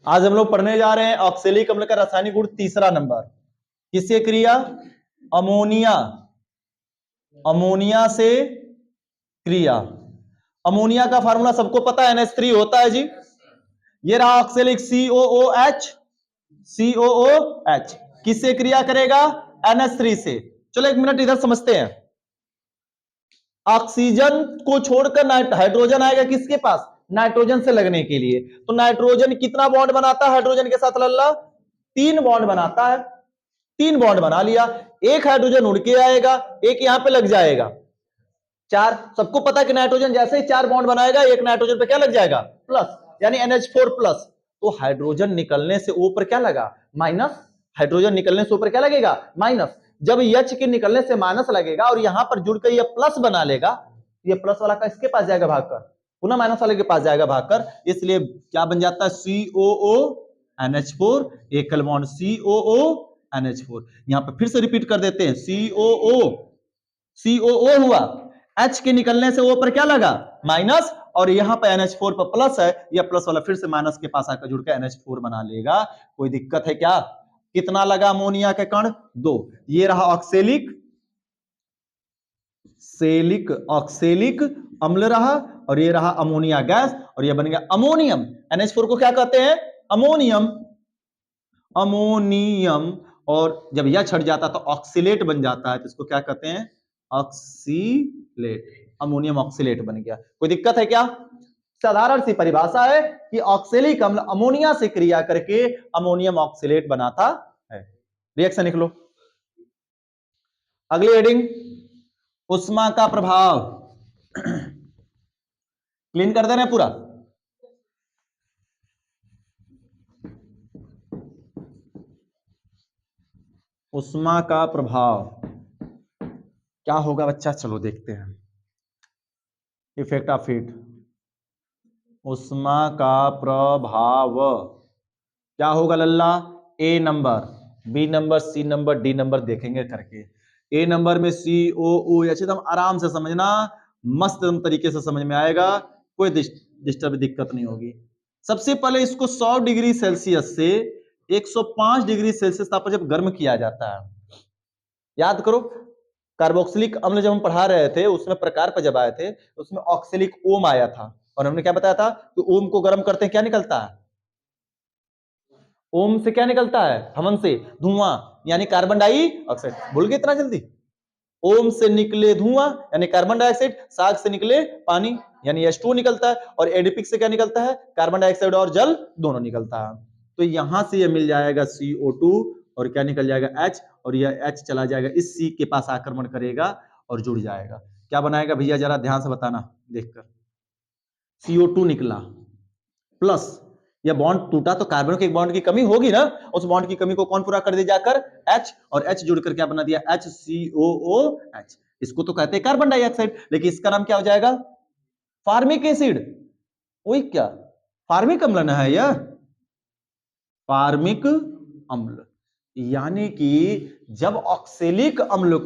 आज हम लोग पढ़ने जा रहे हैं ऑक्सैलिक अम्ल का रासायनिक गुण तीसरा नंबर। किससे क्रिया? अमोनिया। अमोनिया से क्रिया। अमोनिया का फार्मूला सबको पता है, NH3 होता है जी। ये रहा ऑक्सैलिक COOH। COOH किससे क्रिया करेगा? NH3 से। चलो एक मिनट इधर समझते हैं। ऑक्सीजन को छोड़कर हाइड्रोजन आएगा किसके पास? नाइट्रोजन से लगने के लिए। तो नाइट्रोजन कितना बॉन्ड बनाता है हाइड्रोजन के साथ लल्ला? 3 बॉन्ड बनाता है। 3 बॉन्ड बना लिया। एक हाइड्रोजन उड़ के आएगा, एक यहां पे लग जाएगा। 4। सबको पता है कि नाइट्रोजन जैसे ही 4 बॉन्ड बनाएगा, एक नाइट्रोजन पे क्या लग जाएगा? प्लस, यानी NH4 प्लस। तो हाइड्रोजन निकलने से ऊपर क्या लगा? माइनस। हाइड्रोजन निकलने से ऊपर क्या लगेगा? माइनस। जब H के निकलने से माइनस लगेगा और यहां पर जुड़कर ये प्लस बना लेगा, ये प्लस वाला का इसके पास जाएगा भागकर, पुनः माइनस वाले के पास जाएगा भागकर। इसलिए क्या बन जाता है? COO NH4, एकल बॉन्ड COO NH4। यहां पर फिर से रिपीट कर देते हैं, COO हुआ, H के निकलने से O पर क्या लगा? माइनस, और यहां पर NH4 पर प्लस है, यह प्लस वाला फिर से माइनस के पास आकर जुड़ के NH4 बना लेगा। कोई दिक्कत है क्या? कितना लगा अमोनिया के कण? 2। ये रहा ऑक्सैलिक ऑक्सैलिक अम्ल रहा, और ये रहा अमोनिया गैस, और ये बन गया अमोनियम। NH4 को क्या कहते हैं? अमोनियम। अमोनियम। और जब यह छट जाता तो ऑक्सीलेट बन जाता है, तो इसको क्या कहते हैं? ऑक्सीलेट। अमोनियम ऑक्सीलेट बन गया। कोई दिक्कत है क्या? साधारण सी परिभाषा है कि ऑक्सैलिक अम्ल अमोनिया से क्रिया करके अमोनियम ऑक्सीलेट बनाता है। रिएक्शन लिख लो। अगली हेडिंग, उष्मा का प्रभाव। क्लीन कर दे रहे हैं पूरा। उष्मा का प्रभाव क्या होगा बच्चा? चलो देखते हैं। Effect of heat. उष्मा का प्रभाव क्या होगा लल्ला? A number, B number, C number, D number देखेंगे करके। A नंबर में COOH, एकदम आराम से समझना, मस्त तरीके से समझ में आएगा, कोई डिस्टर्ब दिक्कत नहीं होगी। सबसे पहले इसको 100 डिग्री सेल्सियस से 105 डिग्री सेल्सियस तापमान जब गर्म किया जाता है, याद करो कार्बोक्सिलिक अम्ल जब हम पढ़ा रहे थे उसमें प्रकार पर जब आए थे, उसमें ऑक्सैलिक ओम आया था, और हमने क्या बताया था कि ओम को गर्म करते हैं क्या निकलता है? ओम से क्या निकलता है? हवन से धुआं, यानी कार्बन डाइऑक्साइड। भूल गए इतना जल्दी? ओम से निकले धुआं यानी कार्बन डाइऑक्साइड, साग से निकले पानी यानी H2 निकलता है, और एडिपिक से क्या निकलता है? कार्बन डाइऑक्साइड और जल दोनों निकलता है। तो यहां से ये मिल जाएगा CO2, और क्या निकल जाएगा? H, और यह H चला जाएगा इस C के पास आक्रमण करेगा और जुड़ जाएगा। क्या बनाएगा भैया? जरा ध्यान से बताना देखकर। CO2 निकला प्लस, यह बॉन्ड टूटा तो कार्बन के एक बॉन्ड की कमी होगी ना, उस बॉन्ड की कमी को कौन पूरा कर दे जाकर? H, और H जुड़कर क्या बना दिया? HCOOH। इसको तो कहते हैं कार्बन डाइऑक्साइड, लेकिन इसका नाम क्या हो जाएगा? Formic acid. वही क्या? फार्मिक अम्ल ना है यह? फार्मिक अम्ल। यानी कि जब ऑक्सैलिक अम्ल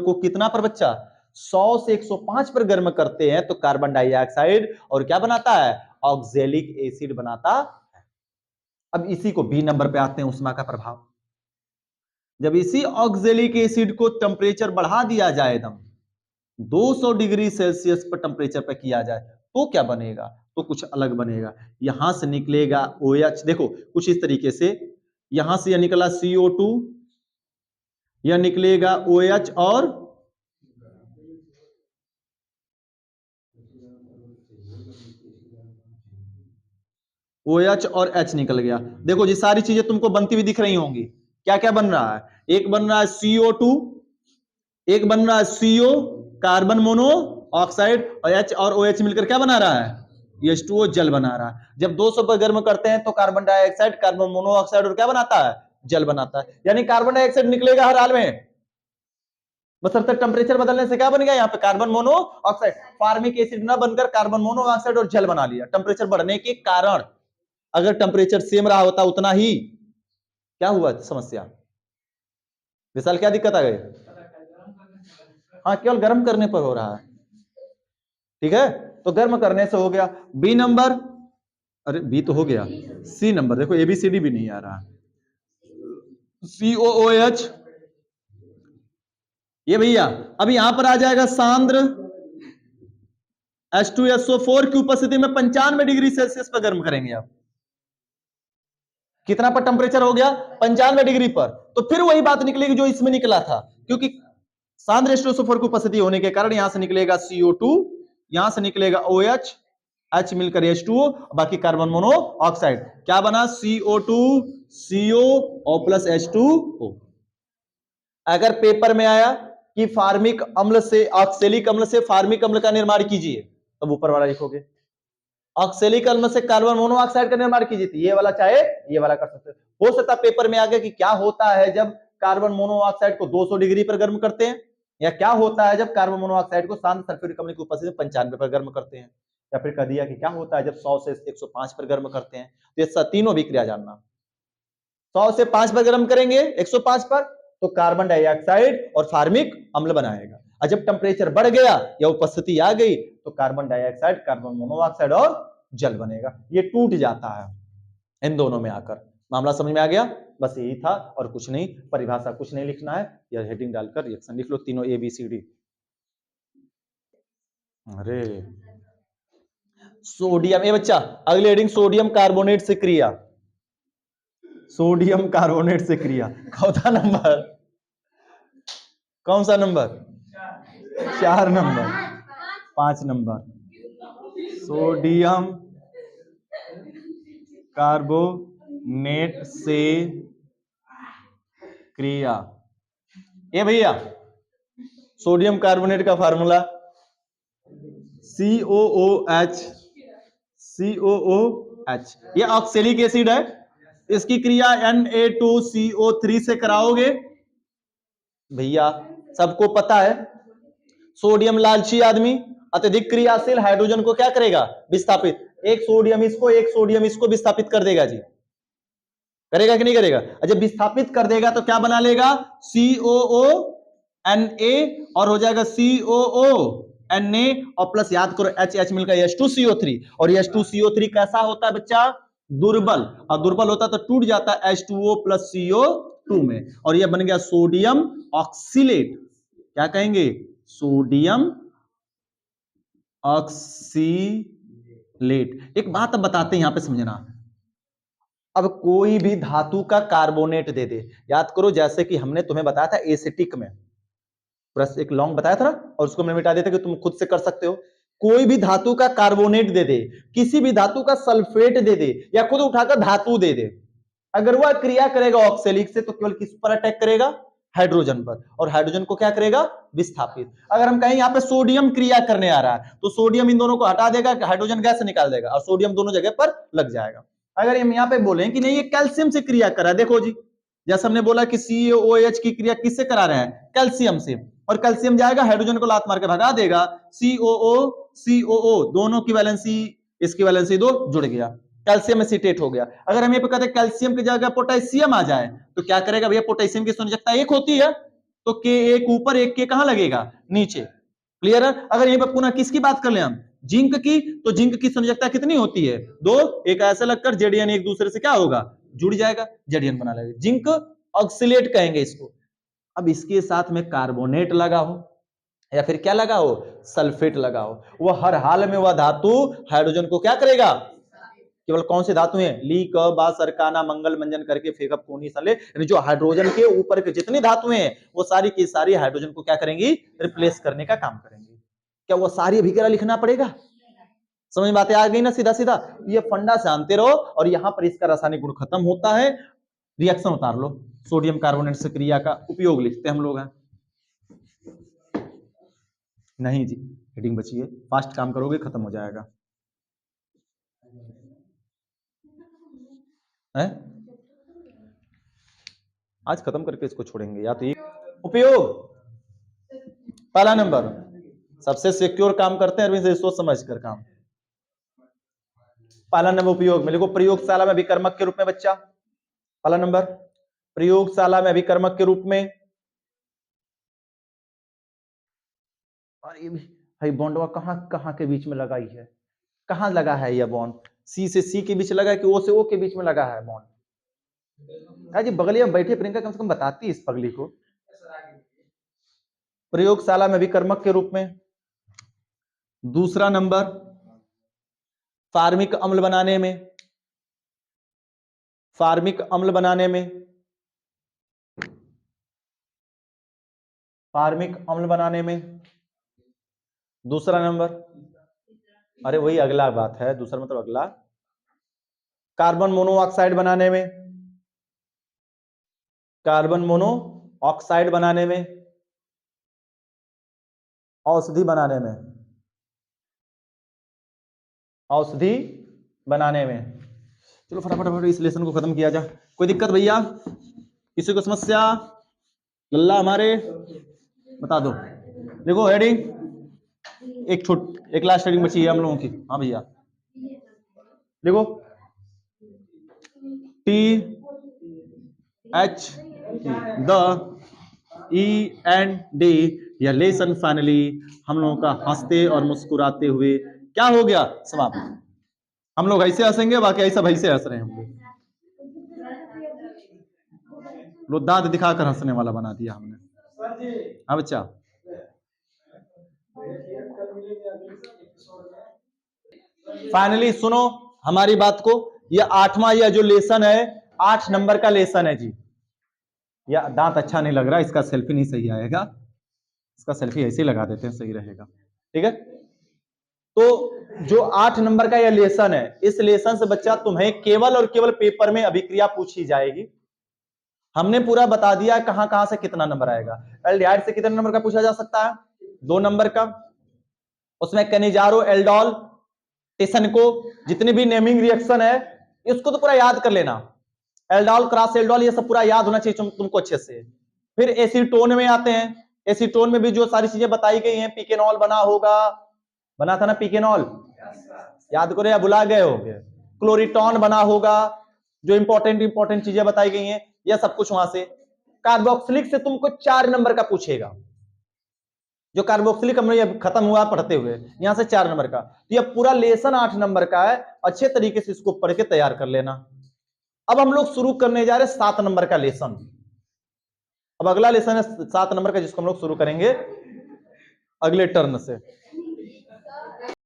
को कितना पर बच्चा? 100 से 105 पर गर्म करते हैं तो कार्बन डाइऑक्साइड और क्या बनाता है? ऑक्सैलिक एसिड बनाता है। अब इसी को B नंबर पे आते हैं, उष्मा का प्रभाव। जब इसी ऑक्सैलिक एसिड को टेम्परेचर बढ़ा दिया जाए, एकदम 200 डिग्री सेल्सियस पर टेम्परेचर पर किया जाए, तो क्या बनेगा? तो कुछ अलग बनेगा। यहां से निकलेगा OH, देखो कुछ इस तरीके से, यहां से यह निकला CO2, यह निकलेगा OH और OH और H निकल गया। देखो जी सारी चीजें तुमको बनती हुई दिख रही होंगी। क्या क्या बन रहा है? एक बन रहा है CO2, एक बन रहा है CO, कार्बन मोनो ऑक्साइड, और H और OH मिलकर क्या बना रहा है? H2O जल बना रहा है। जब 200 पर गर्म करते हैं तो कार्बन डाइऑक्साइड, कार्बन मोनोऑक्साइड और क्या बनाता है? जल बनाता है। यानी कार्बन डाइऑक्साइड निकलेगा हर हाल में, बशर्ते टेम्परेचर बदलने से क्या बन गया? यहाँ पे कार्बन मोनोऑक्साइड। फार्मिक एसिड ना बनकर कार्बन मोनोऑक्साइड और जल बना लिया टेम्परेचर बढ़ने के कारण। अगर टेम्परेचर सेम रहा होता उतना ही, क्या हुआ समस्या? विशाल क्या दिक्कत आ गई? हाँ केवल गर्म करने पर हो रहा है, ठीक है। तो गर्म करने से हो गया। बी नंबर, अरे बी तो हो गया। सी नंबर देखो, एबीसीडी भी नहीं आ रहा। COOH, ये भैया अब यहां पर आ जाएगा सांद्र H2SO4 की उपस्थिति में 95 डिग्री सेल्सियस पर गर्म करेंगे आप। कितना पर टेम्परेचर हो गया? 95 डिग्री पर। तो फिर वही बात निकलेगी जो इसमें निकला था, क्योंकि सांद्र H2SO4 की उपस्थिति होने के कारण यहां से निकलेगा CO2, यहां से निकलेगा OH, H मिलकर H2O, बाकी कार्बन मोनोऑक्साइड। क्या बना? CO2 CO और प्लस H2O। अगर पेपर में आया कि फार्मिक अम्ल से, ऑक्सैलिक अम्ल से फार्मिक अम्ल का निर्माण कीजिए, तब ऊपर वाला लिखोगे। ऑक्सैलिक अम्ल से कार्बन मोनोऑक्साइड का निर्माण कीजिए, ये वाला चाहे ये वाला कर सकते हो सकता पेपर में आ गया कि क्या होता है जब कार्बन मोनोऑक्साइड को 200 डिग्री पर गर्म करते हैं, या क्या होता है जब कार्बन मोनोऑक्साइड को शांत सल्फ्यूरिक अम्ल की उपस्थिति में 95 पर गर्म करते हैं, या फिर कह दिया कि क्या होता है जब 100 से 105 पर गर्म करते हैं। तो ये तीनों भी क्रिया जानना। 100 से 5 पर गर्म करेंगे 105 पर, तो कार्बन डाइऑक्साइड और फार्मिक अम्ल बनाएगा। और जब टेम्परेचर बढ़ गया या उपस्थिति आ गई तो कार्बन डाइऑक्साइड, कार्बन मोनोऑक्साइड और जल बनेगा। ये टूट जाता है इन दोनों में आकर। मामला समझ में आ गया? बस यही था और कुछ नहीं, परिभाषा कुछ नहीं लिखना है, या हेडिंग डालकर रिएक्शन लिख लो, तीनों ABCD। अरे सोडियम, ए बच्चा अगली हेडिंग सोडियम कार्बोनेट से क्रिया। सोडियम कार्बोनेट से क्रिया चौथा नंबर, कौन सा number? 4 number, 5 number, sodium carbonate से क्रिया। ये भैया सोडियम कार्बोनेट का फार्मूला COOH, COOH। ये ऑक्सैलिक एसिड है, इसकी क्रिया Na2CO3 से कराओगे। भैया सबको पता है सोडियम लालची आदमी अत्यधिक क्रियाशील हाइड्रोजन को क्या करेगा? विस्थापित। एक सोडियम इसको विस्थापित कर देगा जी, करेगा कि नहीं करेगा? जब विस्थापित कर देगा तो क्या बना लेगा? COONA और हो जाएगा COONA और प्लस याद करो H मिलकर H2CO3, और H2CO3 कैसा होता है बच्चा? दुर्बल, और दुर्बल होता तो टूट जाता H2O प्लस CO2 में, और यह बन गया सोडियम ऑक्सीलेट। क्या कहेंगे? Sodium oxalate. एक बात अब बताते हैं यहां पे समझना। अब कोई भी धातु का कार्बोनेट दे दे, याद करो जैसे कि हमने तुम्हें बताया था एसिटिक में, प्लस एक लॉन्ग बताया था ना, और उसको मैंने मिटा दिया था कि तुम खुद से कर सकते हो। कोई भी धातु का कार्बोनेट दे दे, किसी भी धातु का सल्फेट दे दे, या खुद उठाकर धातु दे दे, अगर वह क्रिया करेगा ऑक्सैलिक से तो केवल किस पर अटैक करेगा? हाइड्रोजन पर, और हाइड्रोजन को क्या करेगा? विस्थापित। अगर हम कहें यहाँ पे सोडियम क्रिया करने आ रहा है तो सोडियम इन दोनों को हटा देगा, हाइड्रोजन गैस निकाल देगा और सोडियम दोनों जगह पर लग जाएगा। अगर हम यहाँ पे बोले कि नहीं ये कैल्शियम से क्रिया कर रहा है, देखो जी जैसे हमने बोला कि COOH की क्रिया किससे करा रहे हैं? कैल्शियम से, और कैल्शियम जाएगा हाइड्रोजन को लात मार के भगा देगा, COO दोनों की वैलेंसी, इसकी वैलेंसी 2 जुड़ गया, कैल्शियम एसिटेट हो गया। अगर हम ये पे कहते हैं कैल्शियम की जगह पोटेशियम आ जाए तो क्या करेगा भैया? पोटेशियम की संयोजकता 1 होती है तो K1 ऊपर, 1 K कहां लगेगा? नीचे। क्लियर है? अगर यहीं पर पुनः किसकी बात कर ले हम? जिंक की, तो जिंक की संयोजकता कितनी होती है? 2। एक ऐसे लगकर जेडीएन एक दूसरे से क्या होगा? जुड़ जाएगा, जेडीएन बना लेगा, जिंक ऑक्सीलेट कहेंगे इसको। अब इसके साथ में कार्बोनेट लगा हो या फिर क्या लगा हो? सल्फेट लगा हो, वह हर हाल में वह धातु हाइड्रोजन को क्या करेगा? केवल कौन से धातु हैं? ली, क, बा, सरकाना, मंगल, मंजन करके फेकअप, कोनी, सले, यानी जो हाइड्रोजन के ऊपर के जितनी धातुएं हैं वो सारी की सारी हाइड्रोजन को क्या करेंगी? रिप्लेस करने का काम करेंगी। क्या वो सारी अभिक्रिया लिखना पड़ेगा? समझ में बातें आ गई ना? सीधा सीधा ये फंडा जानते रहो, और यहां पर इसका रासायनिक गुण खत्म होता है, रिएक्शन उतार लो। सोडियम कार्बोनेट से क्रिया का उपयोग लिखते हम लोग हैं। नहीं जी, हेडिंग बची है, फास्ट काम करोगे खत्म हो जाएगा है? आज खत्म करके इसको छोड़ेंगे, या तो ये उपयोग। पहला नंबर सबसे सिक्योर काम करते हैं अरविंद से सोच समझ कर काम। पहला नंबर उपयोग में लिखो, प्रयोगशाला में अभिकर्मक के रूप में बच्चा। पहला नंबर प्रयोगशाला में अभिकर्मक के रूप में, और ये भाई बॉन्डवा कहाँ कहाँ के बीच में लगाई है, कहाँ लगा है यह बॉन्ड, सी से सी के बीच लगा है कि ओ से ओ के बीच में लगा है बॉन्ड। जी बगलिया में बैठे प्रियंका कम से कम बताती इस पगली को। प्रयोगशाला में विकर्मक के रूप में। दूसरा नंबर फार्मिक अम्ल बनाने में, फार्मिक अम्ल बनाने में, फार्मिक अम्ल बनाने में। दूसरा नंबर, अरे वही अगला बात है, दूसरा मतलब अगला, कार्बन मोनोऑक्साइड बनाने में, कार्बन मोनोऑक्साइड बनाने में, औषधि बनाने में, औषधि बनाने में। चलो फटाफट इस लेसन को खत्म किया जाए। कोई दिक्कत भैया, किसी को समस्या? लल्ला हमारे बता दो। देखो हेडिंग एक लास्ट हेडिंग बची है हम लोगों की। हाँ भैया देखो, T H the E N D, या लेसन फाइनली हम लोगों का हंसते और मुस्कुराते हुए क्या हो गया, समाप्त। हम लोग ऐसे हंसेंगे, बाकी ऐसा ऐसे हंस रहे हैं हम लोग दांत दिखाकर हंसने वाला बना दिया हमने। हाँ बच्चा, फाइनली सुनो हमारी बात को। यह 8वां यह जो लेसन है 8 नंबर का लेसन है जी। या दांत अच्छा नहीं लग रहा, इसका सेल्फी नहीं सही आएगा, इसका सेल्फी ऐसे ही लगा देते हैं, सही रहेगा। ठीक है, तो जो 8 नंबर का यह लेसन है, इस लेसन से बच्चा तुम्हें केवल और केवल पेपर में अभिक्रिया पूछी जाएगी। हमने पूरा बता दिया कहां कहां से कितना नंबर आएगा। एल्डिहाइड से कितने नंबर का पूछा जा सकता है, 2 नंबर का। उसमें कनिजारो, एल्डोल, टेसनको, जितने भी नेमिंग रिएक्शन है इसको तो पूरा याद कर लेना। एल्डोल, क्रॉस एल्डोल, ये सब पूरा याद होना चाहिए तुमको अच्छे से। फिर एसीटोन में आते हैं, एसीटोन में भी जो सारी चीजें बताई गई हैं, पिकेनॉल बना होगा, बना था ना पिकेनॉल, याद करो या भुला गए हो? क्लोरिटॉन बना होगा, जो इंपॉर्टेंट चीजें बताई गई हैं, यह सब कुछ वहां से। कार्बोक्सिलिक से तुमको 4 नंबर का पूछेगा, जो कार्बोक्सिलिक अम्ल खत्म हुआ पढ़ते हुए, यहां से 4 नंबर का। तो यह पूरा लेसन 8 नंबर का है, अच्छे तरीके से इसको पढ़ के तैयार कर लेना। अब हम लोग शुरू करने जा रहे हैं 7 नंबर का लेसन। अब अगला लेसन है 7 नंबर का, जिसको हम लोग शुरू करेंगे अगले टर्न से।